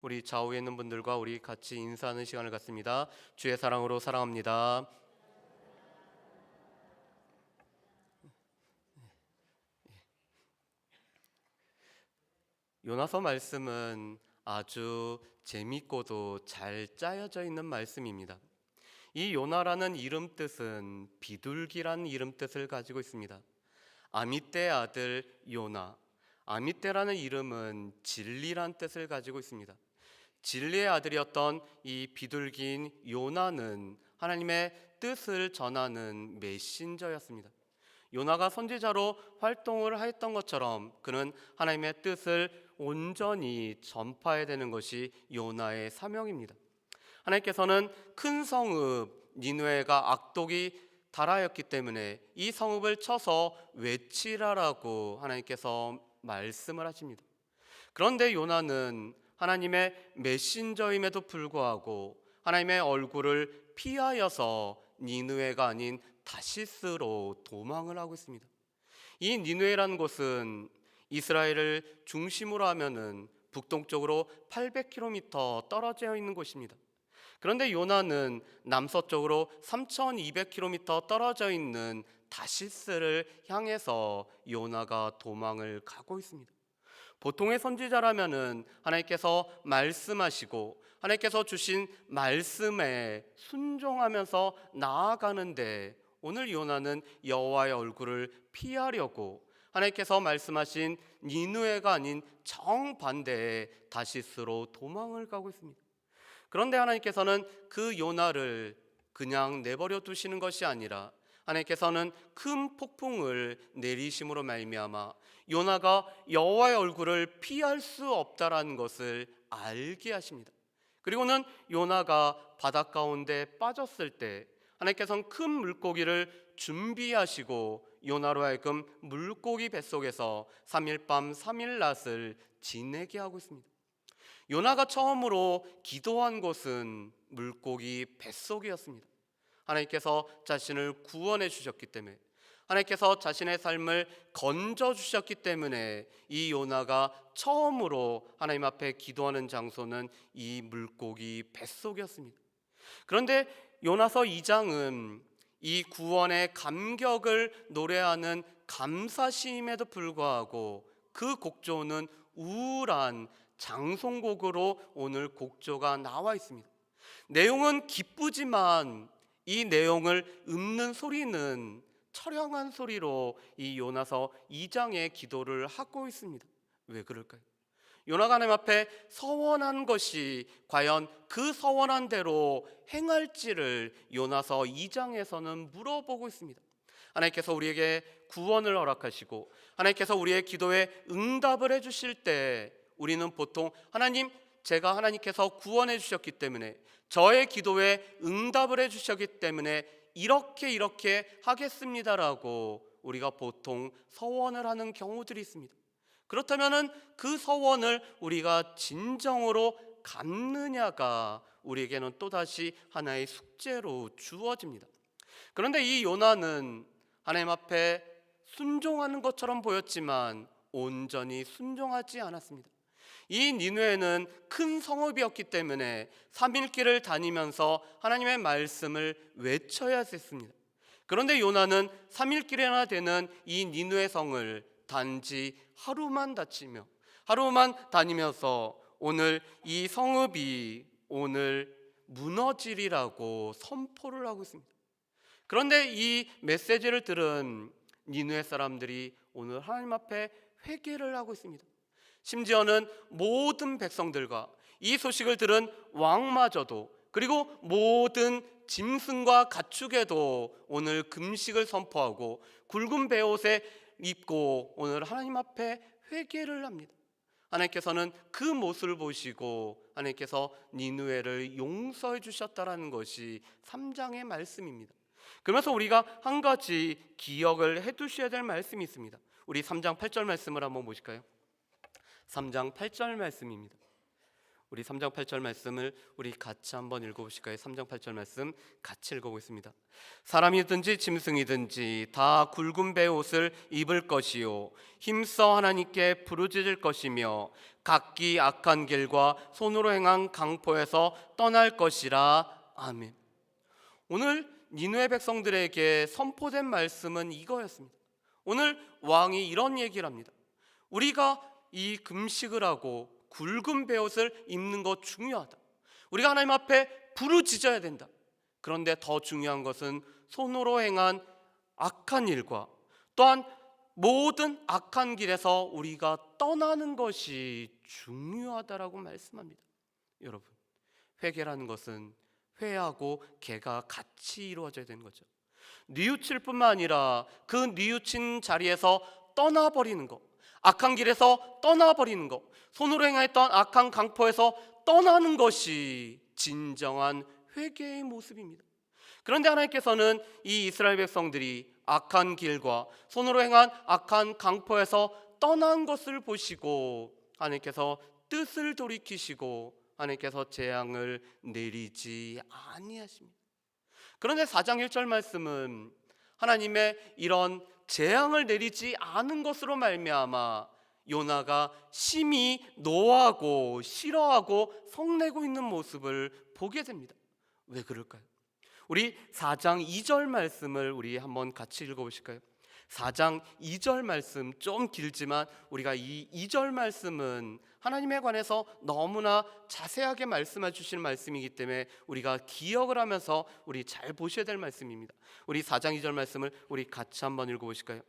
우리 좌우에 있는 분들과 우리 같이 인사하는 시간을 갖습니다. 주의 사랑으로 사랑합니다. 요나서 말씀은 아주 재밌고도 잘 짜여져 있는 말씀입니다. 이 요나라는 이름 뜻은 비둘기라는 이름 뜻을 가지고 있습니다. 아미떼의 아들 요나, 아미떼라는 이름은 진리란 뜻을 가지고 있습니다. 진리의 아들이었던 이 비둘기인 요나는 하나님의 뜻을 전하는 메신저였습니다. 요나가 선지자로 활동을 했던 것처럼 그는 하나님의 뜻을 온전히 전파해야 되는 것이 요나의 사명입니다. 하나님께서는 큰 성읍 니느웨가 악독이 달하였기 때문에 이 성읍을 쳐서 외치라라고 하나님께서 말씀을 하십니다. 그런데 요나는 하나님의 메신저임에도 불구하고 하나님의 얼굴을 피하여서 니느웨가 아닌 다시스로 도망을 하고 있습니다. 이 니느웨라는 곳은 이스라엘을 중심으로 하면은 북동쪽으로 800km 떨어져 있는 곳입니다. 그런데 요나는 남서쪽으로 3200km 떨어져 있는 다시스를 향해서 요나가 도망을 가고 있습니다. 보통의 선지자라면은 하나님께서 말씀하시고 하나님께서 주신 말씀에 순종하면서 나아가는데 오늘 요나는 여호와의 얼굴을 피하려고 하나님께서 말씀하신 니느웨가 아닌 정반대의 다시스로 도망을 가고 있습니다. 그런데 하나님께서는 그 요나를 그냥 내버려 두시는 것이 아니라 하나님께서는 큰 폭풍을 내리심으로 말미암아 요나가 여호와의 얼굴을 피할 수 없다라는 것을 알게 하십니다. 그리고는 요나가 바닷 가운데 빠졌을 때 하나님께서는 큰 물고기를 준비하시고 요나로 하여금 물고기 뱃속에서 3일 밤 3일 낮을 지내게 하고 있습니다. 요나가 처음으로 기도한 곳은 물고기 뱃속이었습니다. 하나님께서 자신을 구원해 주셨기 때문에, 하나님께서 자신의 삶을 건져 주셨기 때문에 이 요나가 처음으로 하나님 앞에 기도하는 장소는 이 물고기 뱃속이었습니다. 그런데 요나서 2장은 이 구원의 감격을 노래하는 감사시임에도 불구하고 그 곡조는 우울한 장송곡으로 오늘 곡조가 나와 있습니다. 내용은 기쁘지만 이 내용을 읊는 소리는 처량한 소리로 이 요나서 2장의 기도를 하고 있습니다. 왜 그럴까요? 요나가 하나님 앞에 서원한 것이 과연 그 서원한 대로 행할지를 요나서 2장에서는 물어보고 있습니다. 하나님께서 우리에게 구원을 허락하시고 하나님께서 우리의 기도에 응답을 해주실 때 우리는 보통 하나님, 제가 하나님께서 구원해 주셨기 때문에 저의 기도에 응답을 해주셨기 때문에 이렇게 하겠습니다라고 우리가 보통 서원을 하는 경우들이 있습니다. 그렇다면 그 서원을 우리가 진정으로 갚느냐가 우리에게는 또다시 하나의 숙제로 주어집니다. 그런데 이 요나는 하나님 앞에 순종하는 것처럼 보였지만 온전히 순종하지 않았습니다. 이 니느웨는 큰 성읍이었기 때문에 3일 길을 다니면서 하나님의 말씀을 외쳐야 했습니다. 그런데 요나는 3일 길이나 되는 이 니느웨 성을 단지 하루만 다니면서 오늘 이 성읍이 오늘 무너지리라고 선포를 하고 있습니다. 그런데 이 메시지를 들은 니느웨 사람들이 오늘 하나님 앞에 회개를 하고 있습니다. 심지어는 모든 백성들과 이 소식을 들은 왕마저도 그리고 모든 짐승과 가축에도 오늘 금식을 선포하고 굵은 베옷에 입고 오늘 하나님 앞에 회개를 합니다. 하나님께서는 그 모습을 보시고 하나님께서 니느웨를 용서해 주셨다라는 것이 3장의 말씀입니다. 그러면서 우리가 한 가지 기억을 해두셔야 될 말씀이 있습니다. 우리 3장 8절 말씀을 한번 보실까요? 3장 8절 말씀입니다. 우리 3장 8절 말씀을 우리 같이 한번 읽어보실까요? 3장 8절 말씀 같이 읽어보겠습니다. 사람이든지 짐승이든지 다 굵은 배 옷을 입을 것이요 힘써 하나님께 부르짖을 것이며 각기 악한 길과 손으로 행한 강포에서 떠날 것이라. 아멘. 오늘 니느웨 백성들에게 선포된 말씀은 이거였습니다. 오늘 왕이 이런 얘기를 합니다. 우리가 이 금식을 하고 굵은 베옷을 입는 것 중요하다. 우리가 하나님 앞에 부르짖어야 된다. 그런데 더 중요한 것은 손으로 행한 악한 일과 또한 모든 악한 길에서 우리가 떠나는 것이 중요하다라고 말씀합니다. 여러분, 회개라는 것은 회하고 개가 같이 이루어져야 되는 거죠. 뉘우칠 뿐만 아니라 그 뉘우친 자리에서 떠나버리는 것, 악한 길에서 떠나버리는 것, 손으로 행했던 악한 강포에서 떠나는 것이 진정한 회개의 모습입니다. 그런데 하나님께서는 이 이스라엘 백성들이 악한 길과 손으로 행한 악한 강포에서 떠난 것을 보시고 하나님께서 뜻을 돌이키시고 하나님께서 재앙을 내리지 아니하십니다. 그런데 4장 1절 말씀은 하나님의 이런 재앙을 내리지 않은 것으로 말미암아 요나가 심히 노하고 싫어하고 성내고 있는 모습을 보게 됩니다. 왜 그럴까요? 우리 4장 2절 말씀을 우리 한번 같이 읽어보실까요? 4장 2절 말씀 좀 길지만 우리가 이 2절 말씀은 하나님에 관해서 너무나 자세하게 말씀해 주시는 말씀이기 때문에 우리가 기억을 하면서 우리 잘 보셔야 될 말씀입니다. 우리 4장 2절 말씀을 우리 같이 한번 읽어보실까요?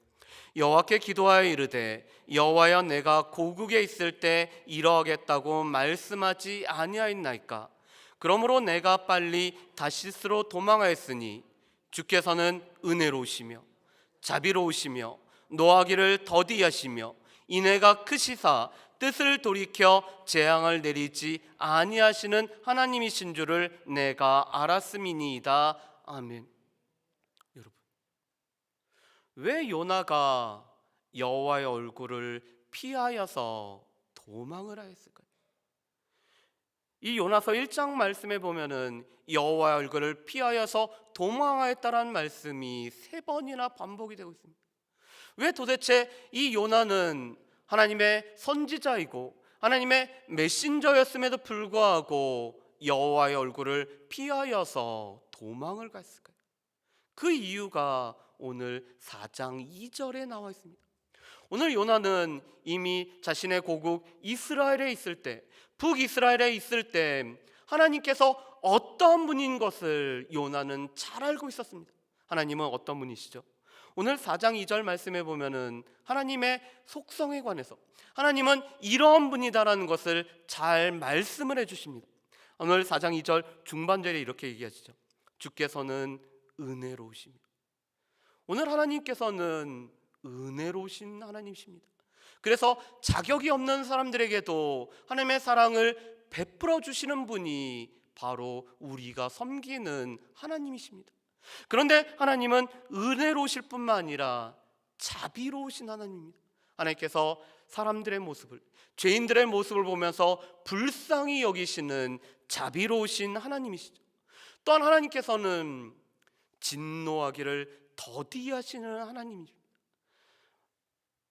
여호와께 기도하여 이르되 여호와여 내가 고국에 있을 때 이러하겠다고 말씀하지 아니하였나이까? 그러므로 내가 빨리 다시스로 도망하였으니 주께서는 은혜로우시며 자비로우시며 노하기를 더디하시며 인애가 크시사 뜻을 돌이켜 재앙을 내리지 아니하시는 하나님이신 줄을 내가 알았음이니이다. 아멘. 여러분, 왜 요나가 여호와의 얼굴을 피하여서 도망을 하였을까요? 이 요나서 1장 말씀에 보면은 여호와의 얼굴을 피하여서 도망하였다라는 말씀이 3번이나 반복이 되고 있습니다. 왜 도대체 이 요나는 하나님의 선지자이고 하나님의 메신저였음에도 불구하고 여호와의 얼굴을 피하여서 도망을 갔을까요? 그 이유가 오늘 4장 2절에 나와 있습니다. 오늘 요나는 이미 자신의 고국 이스라엘에 있을 때, 북이스라엘에 있을 때 하나님께서 어떤 분인 것을 요나는 잘 알고 있었습니다. 하나님은 어떤 분이시죠? 오늘 4장 2절 말씀에 보면은 하나님의 속성에 관해서 하나님은 이런 분이다라는 것을 잘 말씀을 해주십니다. 오늘 4장 2절 중반절에 이렇게 얘기하시죠. 주께서는 은혜로우시며. 오늘 하나님께서는 은혜로우신 하나님이십니다. 그래서 자격이 없는 사람들에게도 하나님의 사랑을 베풀어 주시는 분이 바로 우리가 섬기는 하나님이십니다. 그런데 하나님은 은혜로우실 뿐만 아니라 자비로우신 하나님입니다. 하나님께서 사람들의 모습을, 죄인들의 모습을 보면서 불쌍히 여기시는 자비로우신 하나님이시죠. 또한 하나님께서는 진노하기를 더디하시는 하나님이십니다.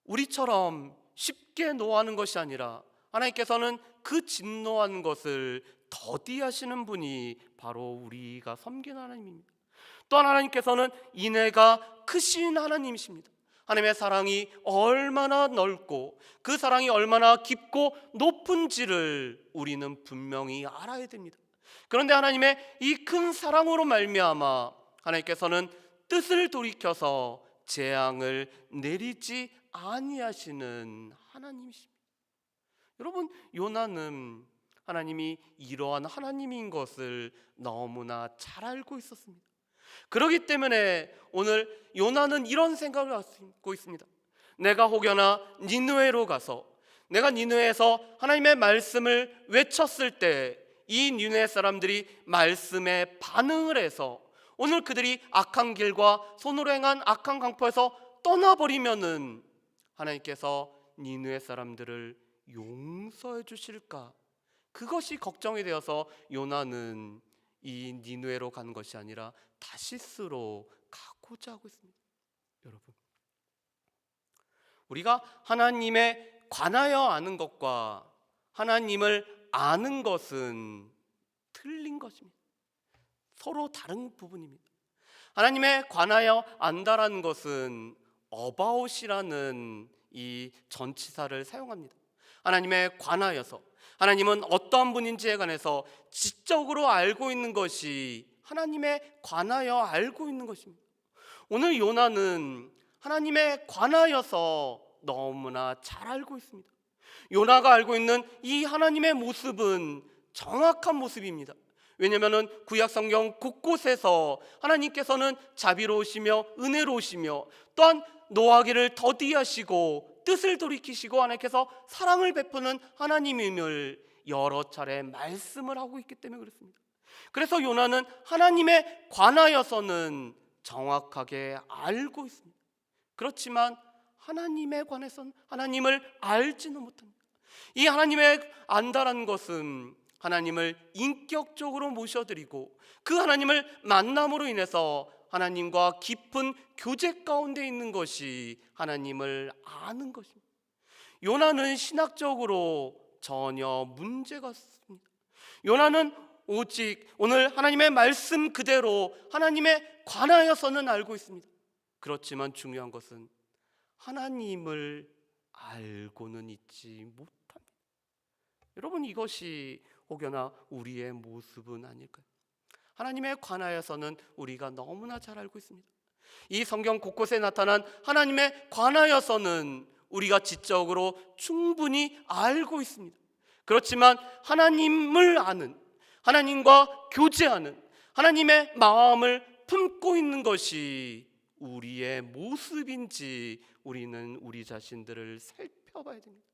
우리처럼 쉽게 노하는 것이 아니라 하나님께서는 그 진노한 것을 더디하시는 분이 바로 우리가 섬기는 하나님입니다. 또한 하나님께서는 인애가 크신 하나님이십니다. 하나님의 사랑이 얼마나 넓고 그 사랑이 얼마나 깊고 높은지를 우리는 분명히 알아야 됩니다. 그런데 하나님의 이 큰 사랑으로 말미암아 하나님께서는 뜻을 돌이켜서 재앙을 내리지 아니하시는 하나님이십니다. 여러분, 요나는 하나님이 이러한 하나님인 것을 너무나 잘 알고 있었습니다. 그렇기 때문에 오늘 요나는 이런 생각을 갖고 있습니다. 내가 혹여나 니느웨로 가서 내가 니느웨에서 하나님의 말씀을 외쳤을 때 이 니느웨 사람들이 말씀에 반응을 해서 오늘 그들이 악한 길과 손으로 행한 악한 강포에서 떠나버리면은 하나님께서 니느웨 사람들을 용서해 주실까? 그것이 걱정이 되어서 요나는 이 니느웨로 가는 것이 아니라 다시스로 가고자 하고 있습니다. 여러분, 우리가 하나님에 관하여 아는 것과 하나님을 아는 것은 틀린 것입니다. 서로 다른 부분입니다. 하나님에 관하여 안다라는 것은 about이라는 이 전치사를 사용합니다. 하나님에 관하여서, 하나님은 어떠한 분인지에 관해서 지적으로 알고 있는 것이 하나님에 관하여 알고 있는 것입니다. 오늘 요나는 하나님에 관하여서 너무나 잘 알고 있습니다. 요나가 알고 있는 이 하나님의 모습은 정확한 모습입니다. 왜냐하면 구약 성경 곳곳에서 하나님께서는 자비로우시며 은혜로우시며 또한 노하기를 더디하시고 뜻을 돌이키시고 하나님께서 사랑을 베푸는 하나님임을 여러 차례 말씀을 하고 있기 때문에 그렇습니다. 그래서 요나는 하나님에 관하여서는 정확하게 알고 있습니다. 그렇지만 하나님에 관해서는 하나님을 알지는 못합니다. 이 하나님에 안다라는 것은 하나님을 인격적으로 모셔드리고 그 하나님을 만남으로 인해서 하나님과 깊은 교제 가운데 있는 것이 하나님을 아는 것입니다. 요나는 신학적으로 전혀 문제가 없습니다. 요나는 오직 오늘 하나님의 말씀 그대로 하나님에 관하여서는 알고 있습니다. 그렇지만 중요한 것은 하나님을 알고는 있지 못합니다. 여러분, 이것이 혹여나 우리의 모습은 아닐까요? 하나님에 관하여서는 우리가 너무나 잘 알고 있습니다. 이 성경 곳곳에 나타난 하나님에 관하여서는 우리가 지적으로 충분히 알고 있습니다. 그렇지만 하나님을 아는, 하나님과 교제하는, 하나님의 마음을 품고 있는 것이 우리의 모습인지 우리는 우리 자신들을 살펴봐야 됩니다.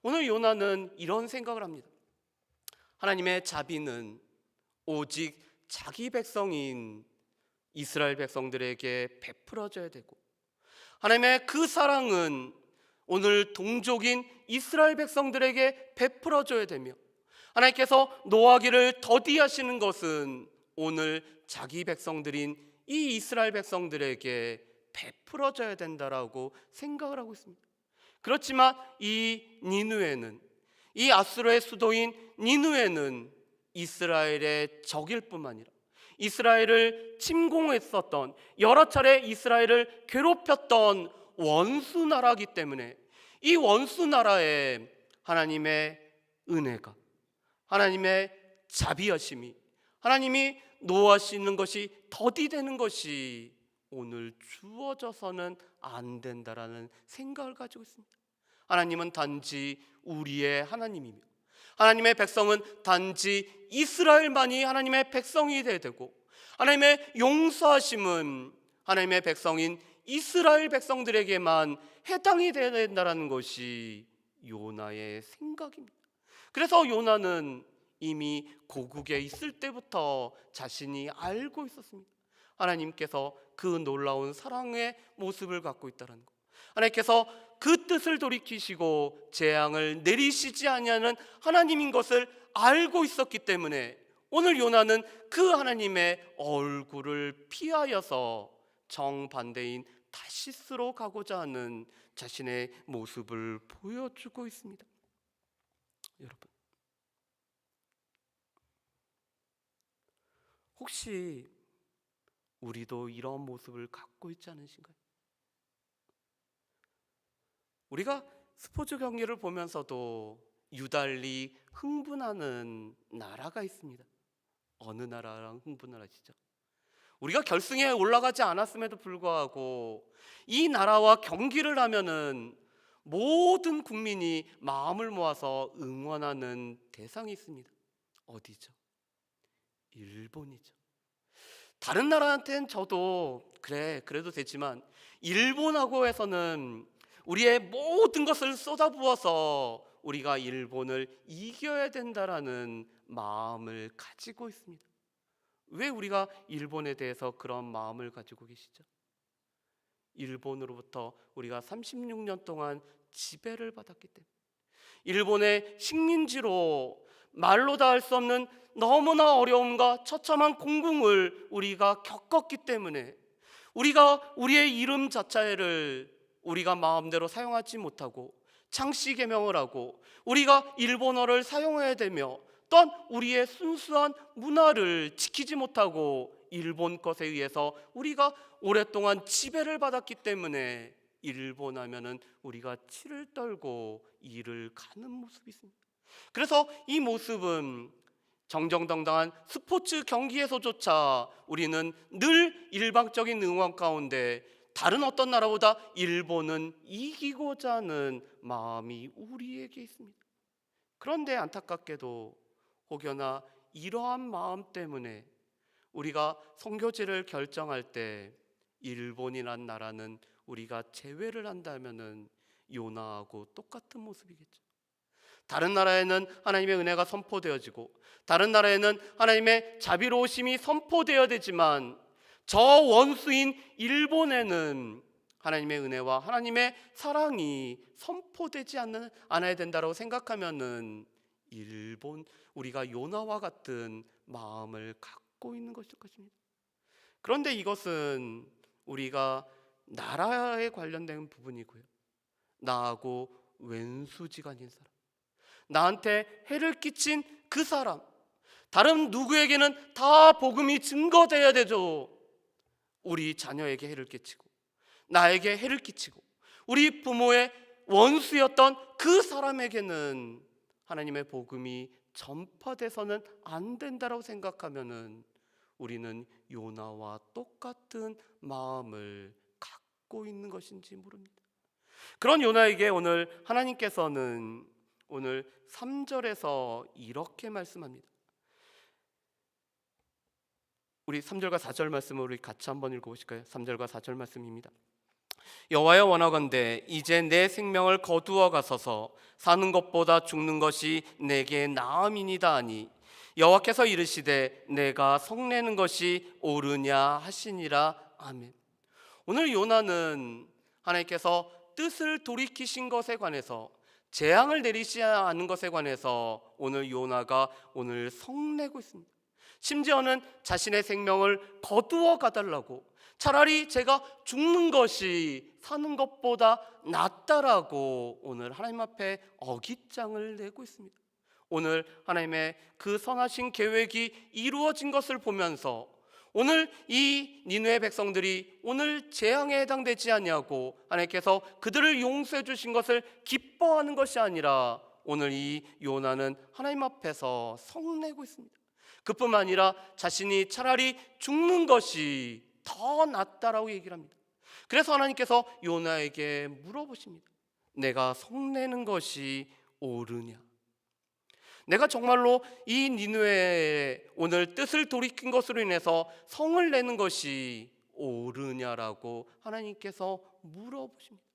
오늘 요나는 이런 생각을 합니다. 하나님의 자비는 오직 자기 백성인 이스라엘 백성들에게 베풀어져야 되고, 하나님의 그 사랑은 오늘 동족인 이스라엘 백성들에게 베풀어져야 되며, 하나님께서 노하기를 더디하시는 것은 오늘 자기 백성들인 이 이스라엘 백성들에게 베풀어져야 된다라고 생각을 하고 있습니다. 그렇지만 이 니느웨는, 이 아수르의 수도인 니느웨는 이스라엘의 적일 뿐만 아니라 이스라엘을 침공했었던, 여러 차례 이스라엘을 괴롭혔던 원수 나라이기 때문에 이 원수 나라에 하나님의 은혜가, 하나님의 자비하심이, 하나님이 노하시는 것이 더디되는 것이 오늘 주어져서는 안 된다라는 생각을 가지고 있습니다. 하나님은 단지 우리의 하나님이며 하나님의 백성은 단지 이스라엘만이 하나님의 백성이 되어야 되고, 하나님의 용서하심은 하나님의 백성인 이스라엘 백성들에게만 해당이 되어야 된다는 것이 요나의 생각입니다. 그래서 요나는 이미 고국에 있을 때부터 자신이 알고 있었습니다. 하나님께서 그 놀라운 사랑의 모습을 갖고 있다는 것, 하나님께서 그 뜻을 돌이키시고 재앙을 내리시지 아니하는 하나님인 것을 알고 있었기 때문에 오늘 요나는 그 하나님의 얼굴을 피하여서 정반대인 다시스로 가고자 하는 자신의 모습을 보여주고 있습니다. 여러분, 혹시 우리도 이런 모습을 갖고 있지 않으신가요? 우리가 스포츠 경기를 보면서도 유달리 흥분하는 나라가 있습니다. 어느 나라랑 흥분을 하시죠? 우리가 결승에 올라가지 않았음에도 불구하고 이 나라와 경기를 하면은 모든 국민이 마음을 모아서 응원하는 대상이 있습니다. 어디죠? 일본이죠. 다른 나라한테는 저도 그래도 되지만 일본하고 해서는 우리의 모든 것을 쏟아부어서 우리가 일본을 이겨야 된다라는 마음을 가지고 있습니다. 왜 우리가 일본에 대해서 그런 마음을 가지고 계시죠? 일본으로부터 우리가 36년 동안 지배를 받았기 때문에, 일본의 식민지로 말로 다 할 수 없는 너무나 어려움과 처참한 공궁을 우리가 겪었기 때문에 우리가 우리의 이름 자체를 우리가 마음대로 사용하지 못하고 창씨 개명을 하고 우리가 일본어를 사용해야 되며 또한 우리의 순수한 문화를 지키지 못하고 일본 것에 의해서 우리가 오랫동안 지배를 받았기 때문에 일본 하면은 우리가 치를 떨고 이를 가는 모습이 있습니다. 그래서 이 모습은 정정당당한 스포츠 경기에서조차 우리는 늘 일방적인 응원 가운데 다른 어떤 나라보다 일본은 이기고자 하는 마음이 우리에게 있습니다. 그런데 안타깝게도 혹여나 이러한 마음 때문에 우리가 선교지를 결정할 때 일본이란 나라는 우리가 제외를 한다면은 요나하고 똑같은 모습이겠죠. 다른 나라에는 하나님의 은혜가 선포되어지고 다른 나라에는 하나님의 자비로우심이 선포되어야 되지만 저 원수인 일본에는 하나님의 은혜와 하나님의 사랑이 선포되지 않아야 된다고 생각하면은 일본 우리가 요나와 같은 마음을 갖고 있는 것일 것입니다. 그런데 이것은 우리가 나라에 관련된 부분이고요. 나하고 왼수지간인 사람, 나한테 해를 끼친 그 사람, 다른 누구에게는 다 복음이 증거돼야 되죠. 우리 자녀에게 해를 끼치고 나에게 해를 끼치고 우리 부모의 원수였던 그 사람에게는 하나님의 복음이 전파돼서는 안 된다고 생각하면은 우리는 요나와 똑같은 마음을 갖고 있는 것인지 모릅니다. 그런 요나에게 오늘 하나님께서는 오늘 3절에서 이렇게 말씀합니다. 우리 3절과 4절 말씀을 우리 같이 한번 읽어보실까요? 3절과 4절 말씀입니다. 여호와여 원하건대 이제 내 생명을 거두어 가소서. 사는 것보다 죽는 것이 내게 나음이니이다 하니 여호와께서 이르시되 내가 성내는 것이 옳으냐 하시니라. 아멘. 오늘 요나는 하나님께서 뜻을 돌이키신 것에 관해서 재앙을 내리시지 않은 것에 관해서 오늘 요나가 오늘 성내고 있습니다. 심지어는 자신의 생명을 거두어 가달라고, 차라리 제가 죽는 것이 사는 것보다 낫다라고 오늘 하나님 앞에 어깃장을 내고 있습니다. 오늘 하나님의 그 선하신 계획이 이루어진 것을 보면서 오늘 이 니느웨 백성들이 오늘 재앙에 해당되지 아니하고 하나님께서 그들을 용서해 주신 것을 기뻐하는 것이 아니라 오늘 이 요나는 하나님 앞에서 성내고 있습니다. 그뿐만 아니라 자신이 차라리 죽는 것이 더 낫다라고 얘기를 합니다. 그래서 하나님께서 요나에게 물어보십니다. 내가 성내는 것이 옳으냐? 내가 정말로 이 니느웨의 오늘 뜻을 돌이킨 것으로 인해서 성을 내는 것이 옳으냐라고 하나님께서 물어보십니다.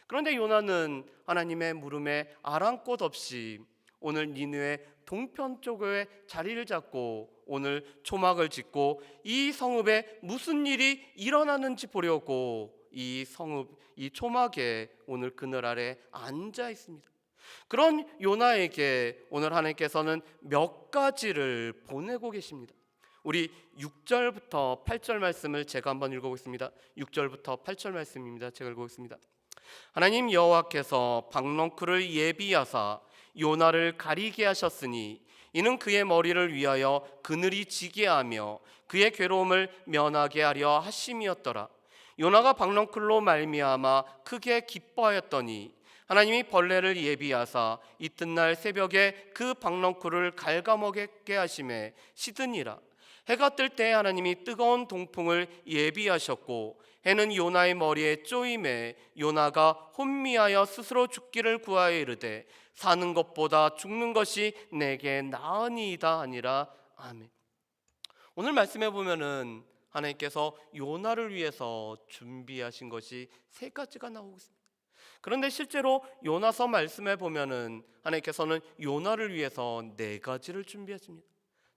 그런데 요나는 하나님의 물음에 아랑곳 없이 오늘 니느웨 동편 쪽에 자리를 잡고 오늘 초막을 짓고 이 성읍에 무슨 일이 일어나는지 보려고 이 초막에 오늘 그늘 아래 앉아 있습니다. 그런 요나에게 오늘 하나님께서는 몇 가지를 보내고 계십니다. 우리 6절부터 8절 말씀을 제가 한번 읽어보겠습니다. 6절부터 8절 말씀입니다. 제가 읽어보겠습니다. 하나님 여호와께서 박넝쿨을 예비하사 요나를 가리게 하셨으니 이는 그의 머리를 위하여 그늘이 지게 하며 그의 괴로움을 면하게 하려 하심이었더라. 요나가 박넝쿨로 말미암아 크게 기뻐하였더니 하나님이 벌레를 예비하사 이튿날 새벽에 그 박넝쿨을 갉아먹게 하심에 시드니라. 해가 뜰 때 하나님이 뜨거운 동풍을 예비하셨고 해는 요나의 머리에 쪼임에 요나가 혼미하여 스스로 죽기를 구하여 이르되 사는 것보다 죽는 것이 내게 나으니이다 하니라. 아멘. 오늘 말씀해 보면은 하나님께서 요나를 위해서 준비하신 것이 세 가지가 나오고 있습니다. 그런데 실제로 요나서 말씀해 보면은 하나님께서는 요나를 위해서 네 가지를 준비하십니다.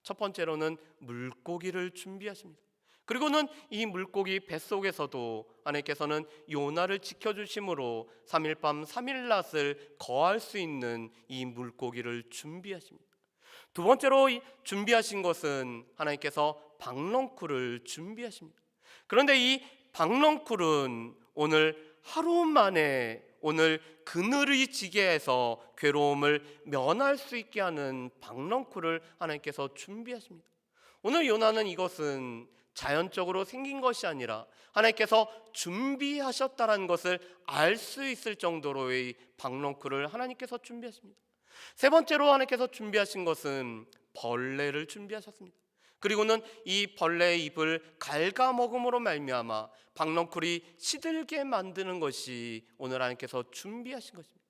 첫 번째로는 물고기를 준비하십니다. 그리고는 이 물고기 뱃속에서도 하나님께서는 요나를 지켜주심으로 3일 밤 3일 낮을 거할 수 있는 이 물고기를 준비하십니다. 두 번째로 준비하신 것은 하나님께서 박넝쿨을 준비하십니다. 그런데 이 박넝쿨은 오늘 하루 만에 오늘 그늘의 지게에서 괴로움을 면할 수 있게 하는 박넝쿨을 하나님께서 준비하십니다. 오늘 요나는 이것은 자연적으로 생긴 것이 아니라 하나님께서 준비하셨다는 것을 알 수 있을 정도로의 박넝쿨을 하나님께서 준비하십니다. 세 번째로 하나님께서 준비하신 것은 벌레를 준비하셨습니다. 그리고는 이 벌레의 입을 갉아먹음으로 말미암아 박넝쿨이 시들게 만드는 것이 오늘 하나님께서 준비하신 것입니다.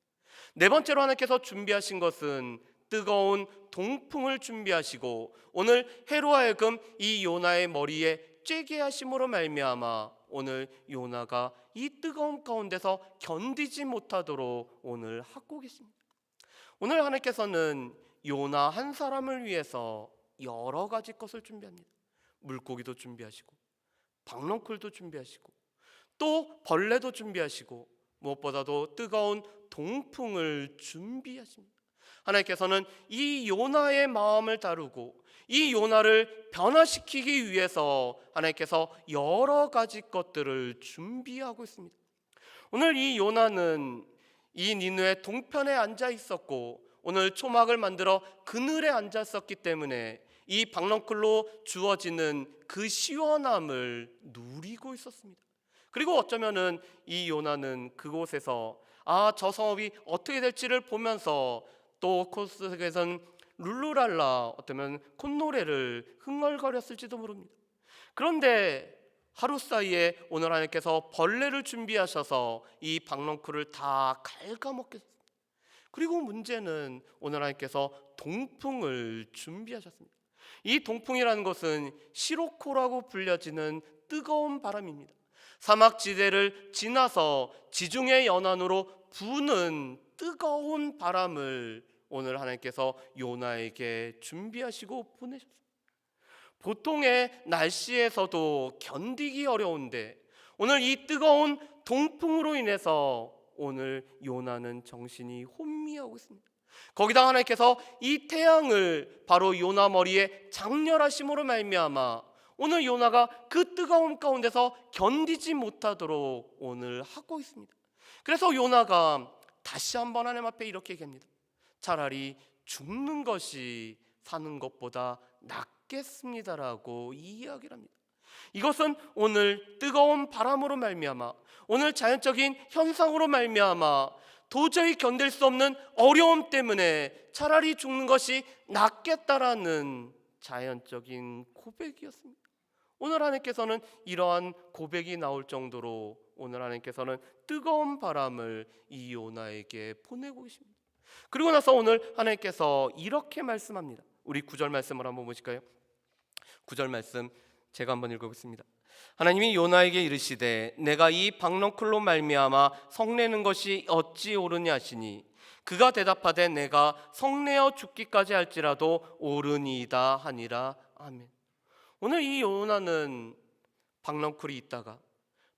네 번째로 하나님께서 준비하신 것은 뜨거운 동풍을 준비하시고 오늘 해로 하여금 이 요나의 머리에 쬐게 하심으로 말미암아 오늘 요나가 이 뜨거움 가운데서 견디지 못하도록 오늘 하고 계십니다. 오늘 하나님께서는 요나 한 사람을 위해서 여러 가지 것을 준비합니다. 물고기도 준비하시고 박넝쿨도 준비하시고 또 벌레도 준비하시고 무엇보다도 뜨거운 동풍을 준비하십니다. 하나님께서는 이 요나의 마음을 다루고 이 요나를 변화시키기 위해서 하나님께서 여러 가지 것들을 준비하고 있습니다. 오늘 이 요나는 이 니느웨 동편에 앉아 있었고 오늘 초막을 만들어 그늘에 앉았었기 때문에 이 박넝쿨로 주어지는 그 시원함을 누리고 있었습니다. 그리고 어쩌면은 이 요나는 그곳에서 저 성읍이 어떻게 될지를 보면서 또 코스에서는 룰루랄라 어쩌면 콧노래를 흥얼거렸을지도 모릅니다. 그런데 하루 사이에 오늘 하나님께서 벌레를 준비하셔서 이 박넝쿨을 다 갉아먹겠습니다. 그리고 문제는 오늘 하나님께서 동풍을 준비하셨습니다. 이 동풍이라는 것은 시로코라고 불려지는 뜨거운 바람입니다. 사막지대를 지나서 지중해 연안으로 부는 뜨거운 바람을 오늘 하나님께서 요나에게 준비하시고 보내셨습니다. 보통의 날씨에서도 견디기 어려운데 오늘 이 뜨거운 동풍으로 인해서 오늘 요나는 정신이 혼미하고 있습니다. 거기다 하나님께서 이 태양을 바로 요나 머리에 장렬하심으로 말미암아 오늘 요나가 그 뜨거움 가운데서 견디지 못하도록 오늘 하고 있습니다. 그래서 요나가 다시 한번 하나님 앞에 이렇게 얘기합니다. 차라리 죽는 것이 사는 것보다 낫겠습니다라고 이야기를 합니다. 이것은 오늘 뜨거운 바람으로 말미암아 오늘 자연적인 현상으로 말미암아 도저히 견딜 수 없는 어려움 때문에 차라리 죽는 것이 낫겠다라는 자연적인 고백이었습니다. 오늘 하나님께서는 이러한 고백이 나올 정도로 오늘 하나님께서는 뜨거운 바람을 이 요나에게 보내고 계십니다. 그리고 나서 오늘 하나님께서 이렇게 말씀합니다. 우리 9절 말씀을 한번 보실까요? 9절 말씀 제가 한번 읽어보겠습니다. 하나님이 요나에게 이르시되 내가 이 박넝쿨로 말미암아 성내는 것이 어찌 옳으냐 하시니 그가 대답하되 내가 성내어 죽기까지 할지라도 옳으니이다 하니라. 아멘. 오늘 이 요나는 박넝쿨이 있다가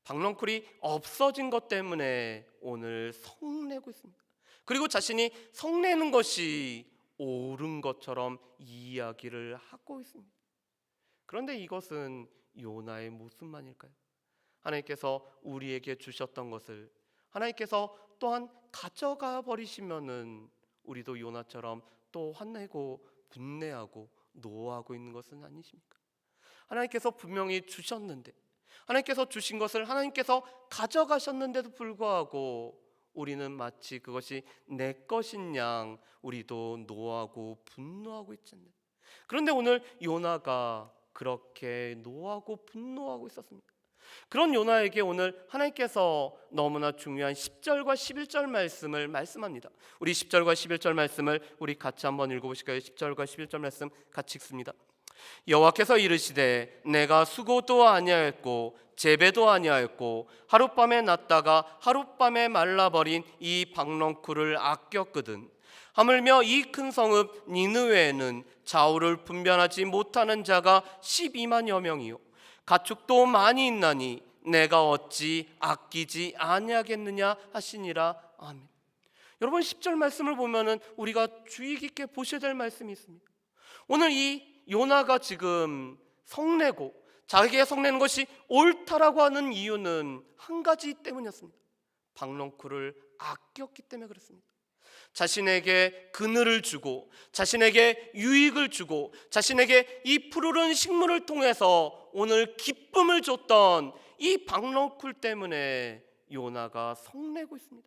박넝쿨이 없어진 것 때문에 오늘 성내고 있습니다. 그리고 자신이 성내는 것이 옳은 것처럼 이야기를 하고 있습니다. 그런데 이것은 요나의 모습만일까요? 하나님께서 우리에게 주셨던 것을 하나님께서 또한 가져가 버리시면은 우리도 요나처럼 또 화내고 분내하고 노하고 있는 것은 아니십니까? 하나님께서 분명히 주셨는데 하나님께서 주신 것을 하나님께서 가져가셨는데도 불구하고 우리는 마치 그것이 내 것인 양 우리도 노하고 분노하고 있지 않나요? 그런데 오늘 요나가 그렇게 노하고 분노하고 있었습니다. 그런 요나에게 오늘 하나님께서 너무나 중요한 10절과 11절 말씀을 말씀합니다. 우리 10절과 11절 말씀을 우리 같이 한번 읽어보실까요? 10절과 11절 말씀 같이 읽습니다. 여호와께서 이르시되 내가 수고도 아니하였고 재배도 아니하였고 하룻밤에 났다가 하룻밤에 말라버린 이 박넝쿨을 아꼈거든. 하물며 이 큰 성읍 니느웨에는 좌우를 분별하지 못하는 자가 12만여 명이요 가축도 많이 있나니 내가 어찌 아끼지 아니하겠느냐 하시니라. 아멘. 여러분 10절 말씀을 보면은 우리가 주의 깊게 보셔야 될 말씀이 있습니다. 오늘 이 요나가 지금 성내고 자기가 성내는 것이 옳다라고 하는 이유는 한 가지 때문이었습니다. 박넝쿨을 아꼈기 때문에 그렇습니다. 자신에게 그늘을 주고 자신에게 유익을 주고 자신에게 이 푸르른 식물을 통해서 오늘 기쁨을 줬던 이 박넝쿨 때문에 요나가 성내고 있습니다.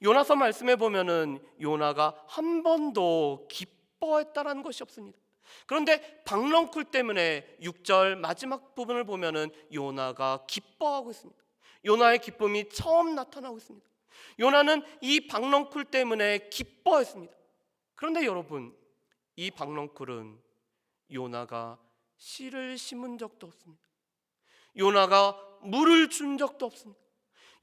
요나서 말씀해 보면은 요나가 한 번도 기뻐했다라는 것이 없습니다. 그런데 박넝쿨 때문에 6절 마지막 부분을 보면은 요나가 기뻐하고 있습니다. 요나의 기쁨이 처음 나타나고 있습니다. 요나는 이 박넝쿨 때문에 기뻐했습니다. 그런데 여러분, 이 박넝쿨은 요나가 씨를 심은 적도 없습니다. 요나가 물을 준 적도 없습니다.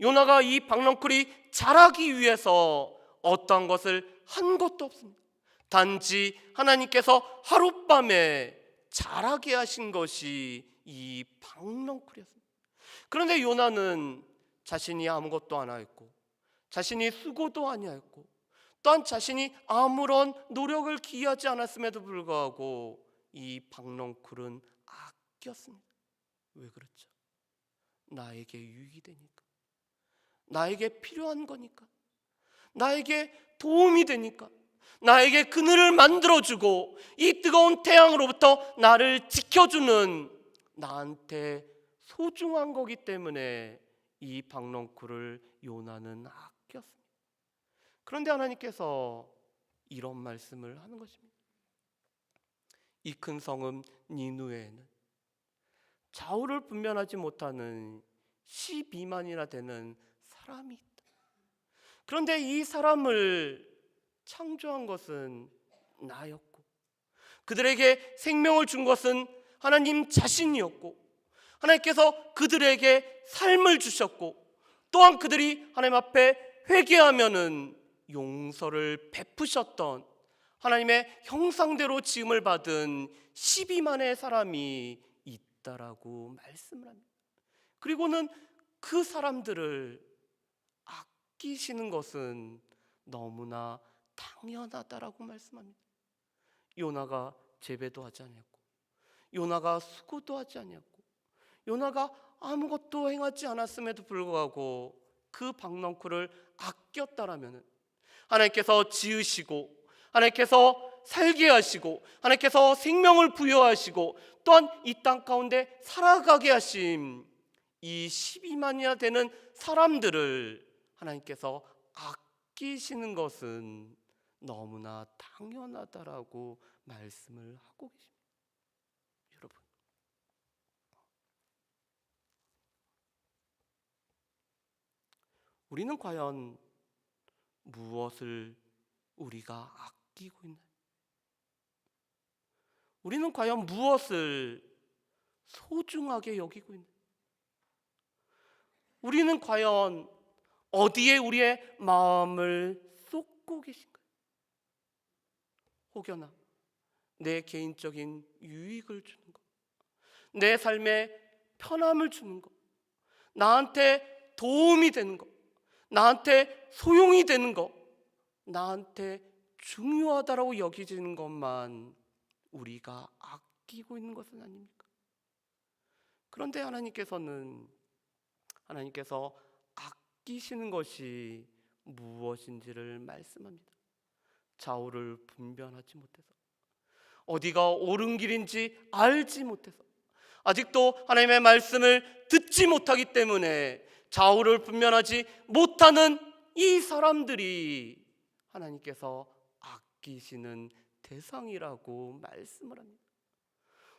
요나가 이 박넝쿨이 자라기 위해서 어떠한 것을 한 것도 없습니다. 단지 하나님께서 하룻밤에 자라게 하신 것이 이 박넝쿨이었습니다. 그런데 요나는 자신이 아무것도 안 하였고 자신이 수고도 아니하였고 또한 자신이 아무런 노력을 기하지 않았음에도 불구하고 이 박넝쿨은 아꼈습니다. 왜 그렇죠? 나에게 유익이 되니까, 나에게 필요한 거니까, 나에게 도움이 되니까, 나에게 그늘을 만들어주고 이 뜨거운 태양으로부터 나를 지켜주는 나한테 소중한 거기 때문에 이 박넝쿨을 요나는 아꼈습니다. 그런데 하나님께서 이런 말씀을 하는 것입니다. 이 큰 성읍 니느웨에는 좌우를 분별하지 못하는 12만이나 되는 사람이 있다. 그런데 이 사람을 창조한 것은 나였고 그들에게 생명을 준 것은 하나님 자신이었고 하나님께서 그들에게 삶을 주셨고 또한 그들이 하나님 앞에 회개하면은 용서를 베푸셨던 하나님의 형상대로 지음을 받은 12만의 사람이 있다라고 말씀을 합니다. 그리고는 그 사람들을 아끼시는 것은 너무나 당연하다라고 말씀합니다. 요나가 재배도 하지 아니했고 요나가 수고도 하지 아니했고 요나가 아무것도 행하지 않았음에도 불구하고 그 박넝쿨을 아꼈다라면 하나님께서 지으시고 하나님께서 살게 하시고 하나님께서 생명을 부여하시고 또한 이 땅 가운데 살아가게 하신 이 12만이나 되는 사람들을 하나님께서 아끼시는 것은 너무나 당연하다라고 말씀을 하고 계십니다. 여러분, 우리는 과연 무엇을 우리가 아끼고 있나요? 우리는 과연 무엇을 소중하게 여기고 있나요? 우리는 과연 어디에 우리의 마음을 쏟고 계신가요? 혹여나 내 개인적인 유익을 주는 것, 내 삶에 편함을 주는 것, 나한테 도움이 되는 것, 나한테 소용이 되는 것, 나한테 중요하다라고 여기지는 것만 우리가 아끼고 있는 것은 아닙니까? 그런데 하나님께서 아끼시는 것이 무엇인지를 말씀합니다. 좌우를 분별하지 못해서, 어디가 옳은 길인지 알지 못해서, 아직도 하나님의 말씀을 듣지 못하기 때문에 좌우를 분별하지 못하는 이 사람들이 하나님께서 아끼시는 대상이라고 말씀을 합니다.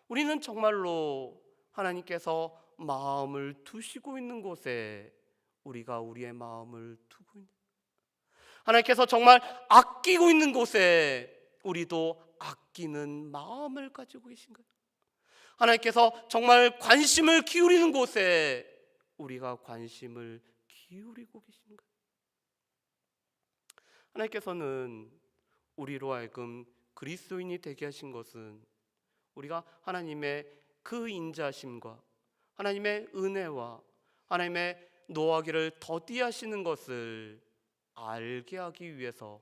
우리는 정말로 하나님께서 마음을 두시고 있는 곳에 우리가 우리의 마음을 두고 있는, 하나님께서 정말 아끼고 있는 곳에 우리도 아끼는 마음을 가지고 계신가요? 하나님께서 정말 관심을 기울이는 곳에 우리가 관심을 기울이고 계신가요? 하나님께서는 우리로 하여금 그리스도인이 되게 하신 것은 우리가 하나님의 그 인자심과 하나님의 은혜와 하나님의 노하기를 더디하시는 것을 알게 하기 위해서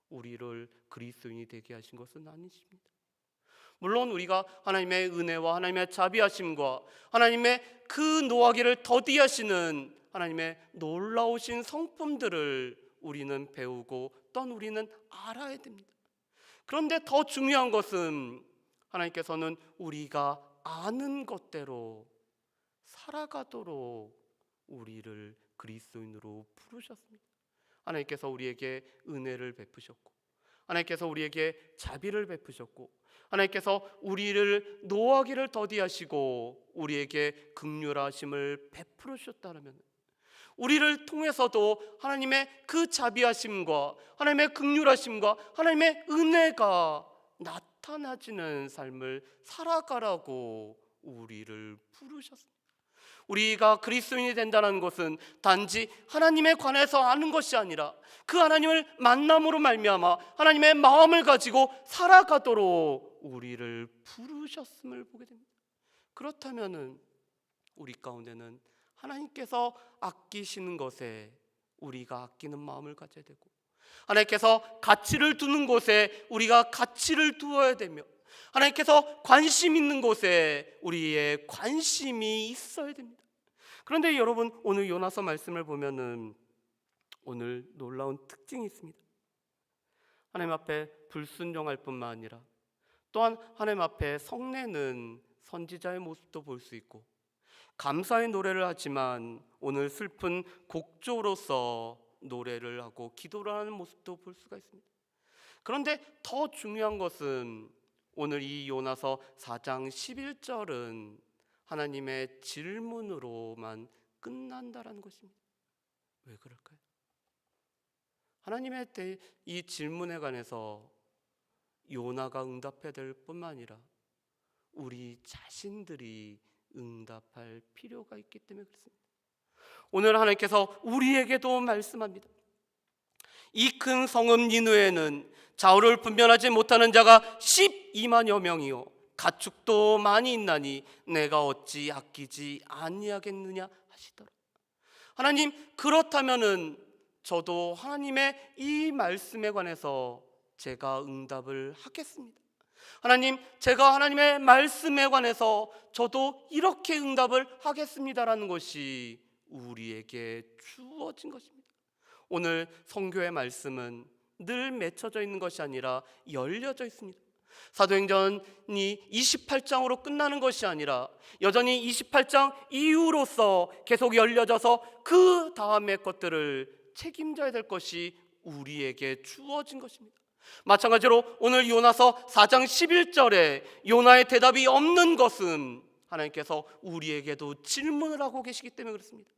우리를 그리스도인이 되게 하신 것은 아니십니다. 물론 우리가 하나님의 은혜와 하나님의 자비하심과 하나님의 그 노하기를 더디하시는 하나님의 놀라우신 성품들을 우리는 배우고 또한 우리는 알아야 됩니다. 그런데 더 중요한 것은 하나님께서는 우리가 아는 것대로 살아가도록 우리를 그리스도인으로 부르셨습니다. 하나님께서 우리에게 은혜를 베푸셨고, 하나님께서 우리에게 자비를 베푸셨고, 하나님께서 우리를 노하기를 더디하시고 우리에게 긍휼하심을 베풀으셨다면, 우리를 통해서도 하나님의 그 자비하심과 하나님의 긍휼하심과 하나님의 은혜가 나타나지는 삶을 살아가라고 우리를 부르셨습니다. 우리가 그리스도인이 된다는 것은 단지 하나님에 관해서 아는 것이 아니라 그 하나님을 만남으로 말미암아 하나님의 마음을 가지고 살아가도록 우리를 부르셨음을 보게 됩니다. 그렇다면 우리 가운데는 하나님께서 아끼시는 것에 우리가 아끼는 마음을 가져야 되고, 하나님께서 가치를 두는 곳에 우리가 가치를 두어야 되며, 하나님께서 관심 있는 곳에 우리의 관심이 있어야 됩니다. 그런데 여러분, 오늘 요나서 말씀을 보면은 오늘 놀라운 특징이 있습니다. 하나님 앞에 불순종할 뿐만 아니라 또한 하나님 앞에 성내는 선지자의 모습도 볼 수 있고, 감사의 노래를 하지만 오늘 슬픈 곡조로서 노래를 하고 기도를 하는 모습도 볼 수가 있습니다. 그런데 더 중요한 것은 오늘 이 요나서 4장 11절은 하나님의 질문으로만 끝난다라는 것입니다. 왜 그럴까요? 하나님의 이 질문에 관해서 요나가 응답해야 될 뿐만 아니라 우리 자신들이 응답할 필요가 있기 때문에 그렇습니다. 오늘 하나님께서 우리에게도 말씀합니다. 이 큰 성읍 니느웨는 좌우를 분별하지 못하는 자가 12만여 명이요 가축도 많이 있나니 내가 어찌 아끼지 아니하겠느냐 하시더라. 하나님, 그렇다면은 저도 하나님의 이 말씀에 관해서 제가 응답을 하겠습니다. 하나님, 제가 하나님의 말씀에 관해서 저도 이렇게 응답을 하겠습니다라는 것이 우리에게 주어진 것입니다. 오늘 선교의 말씀은 늘 맺혀져 있는 것이 아니라 열려져 있습니다. 사도행전이 28장으로 끝나는 것이 아니라 여전히 28장 이후로서 계속 열려져서 그 다음의 것들을 책임져야 될 것이 우리에게 주어진 것입니다. 마찬가지로 오늘 요나서 4장 11절에 요나의 대답이 없는 것은 하나님께서 우리에게도 질문을 하고 계시기 때문에 그렇습니다.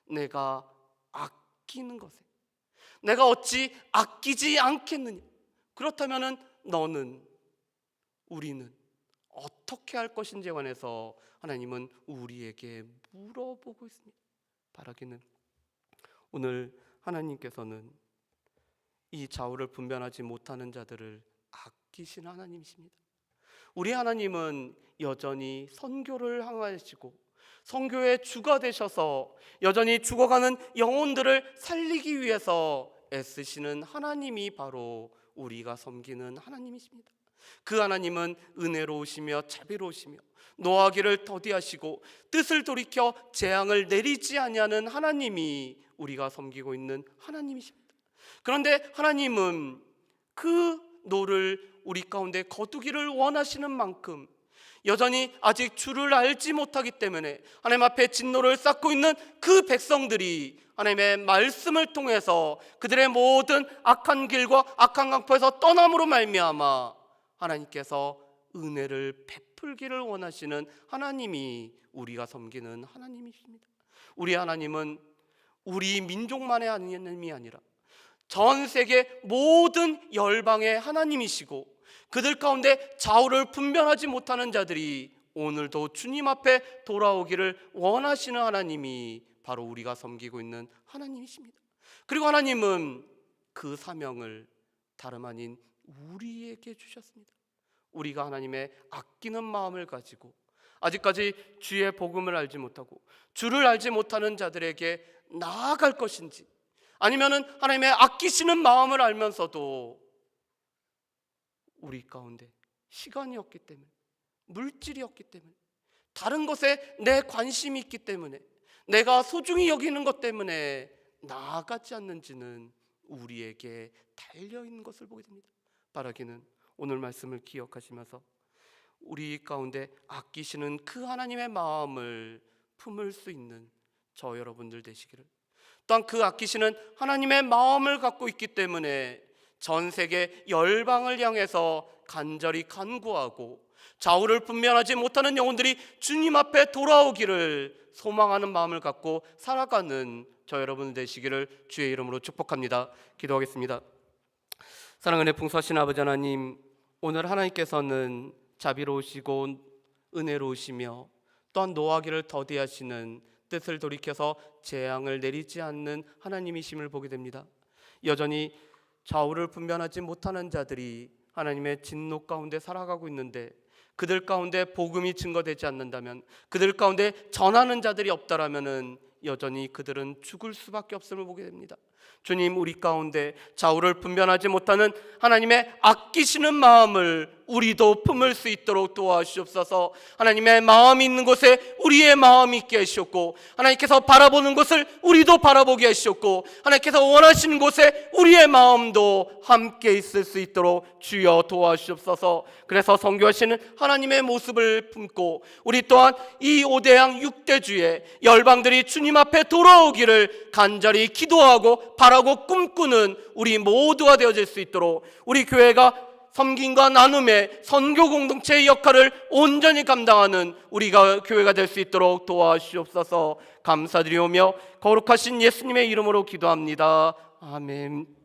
내가 아끼는 것에 내가 어찌 아끼지 않겠느냐? 그렇다면 너는, 우리는 어떻게 할 것인지에 관해서 하나님은 우리에게 물어보고 있습니다. 바라기는 오늘 하나님께서는 이 좌우를 분별하지 못하는 자들을 아끼시는 하나님이십니다. 우리 하나님은 여전히 선교를 향하시고 선교의 주가 되셔서 여전히 죽어가는 영혼들을 살리기 위해서 애쓰시는 하나님이 바로 우리가 섬기는 하나님이십니다. 그 하나님은 은혜로우시며 자비로우시며 노하기를 더디하시고 뜻을 돌이켜 재앙을 내리지 아니하는 하나님이 우리가 섬기고 있는 하나님이십니다. 그런데 하나님은 그 노를 우리 가운데 거두기를 원하시는 만큼 여전히 아직 주를 알지 못하기 때문에 하나님 앞에 진노를 쌓고 있는 그 백성들이 하나님의 말씀을 통해서 그들의 모든 악한 길과 악한 강포에서 떠남으로 말미암아 하나님께서 은혜를 베풀기를 원하시는 하나님이 우리가 섬기는 하나님이십니다. 우리 하나님은 우리 민족만의 하나님이 아니라 전 세계 모든 열방의 하나님이시고 그들 가운데 좌우를 분별하지 못하는 자들이 오늘도 주님 앞에 돌아오기를 원하시는 하나님이 바로 우리가 섬기고 있는 하나님이십니다. 그리고 하나님은 그 사명을 다름 아닌 우리에게 주셨습니다. 우리가 하나님의 아끼는 마음을 가지고 아직까지 주의 복음을 알지 못하고 주를 알지 못하는 자들에게 나아갈 것인지, 아니면은 하나님의 아끼시는 마음을 알면서도 우리 가운데 시간이었기 때문에, 물질이었기 때문에, 다른 것에 내 관심이 있기 때문에, 내가 소중히 여기는 것 때문에 나아가지 않는지는 우리에게 달려있는 것을 보게 됩니다. 바라기는 오늘 말씀을 기억하시면서 우리 가운데 아끼시는 그 하나님의 마음을 품을 수 있는 저 여러분들 되시기를, 또한 그 아끼시는 하나님의 마음을 갖고 있기 때문에 전 세계 열방을 향해서 간절히 간구하고 좌우를 분별하지 못하는 영혼들이 주님 앞에 돌아오기를 소망하는 마음을 갖고 살아가는 저 여러분 되시기를 주의 이름으로 축복합니다. 기도하겠습니다. 사랑하는 풍성하신 아버지 하나님, 오늘 하나님께서는 자비로우시고 은혜로우시며 또한 노하기를 더디하시는 뜻을 돌이켜서 재앙을 내리지 않는 하나님이심을 보게 됩니다. 여전히 좌우를 분별하지 못하는 자들이 하나님의 진노 가운데 살아가고 있는데, 그들 가운데 복음이 증거되지 않는다면, 그들 가운데 전하는 자들이 없다라면은 여전히 그들은 죽을 수밖에 없음을 보게 됩니다. 주님, 우리 가운데 좌우를 분별하지 못하는 하나님의 아끼시는 마음을 우리도 품을 수 있도록 도와주시옵소서. 하나님의 마음이 있는 곳에 우리의 마음이 있게 하시옵고, 하나님께서 바라보는 곳을 우리도 바라보게 하시옵고, 하나님께서 원하시는 곳에 우리의 마음도 함께 있을 수 있도록 주여 도와주시옵소서. 그래서 선교하시는 하나님의 모습을 품고 우리 또한 이 5대양 6대주에 열방들이 주님 앞에 돌아오기를 간절히 기도하고 바라고 꿈꾸는 우리 모두가 되어질 수 있도록, 우리 교회가 섬김과 나눔의 선교 공동체의 역할을 온전히 감당하는 우리가 교회가 될 수 있도록 도와주시옵소서. 감사드리오며 거룩하신 예수님의 이름으로 기도합니다. 아멘.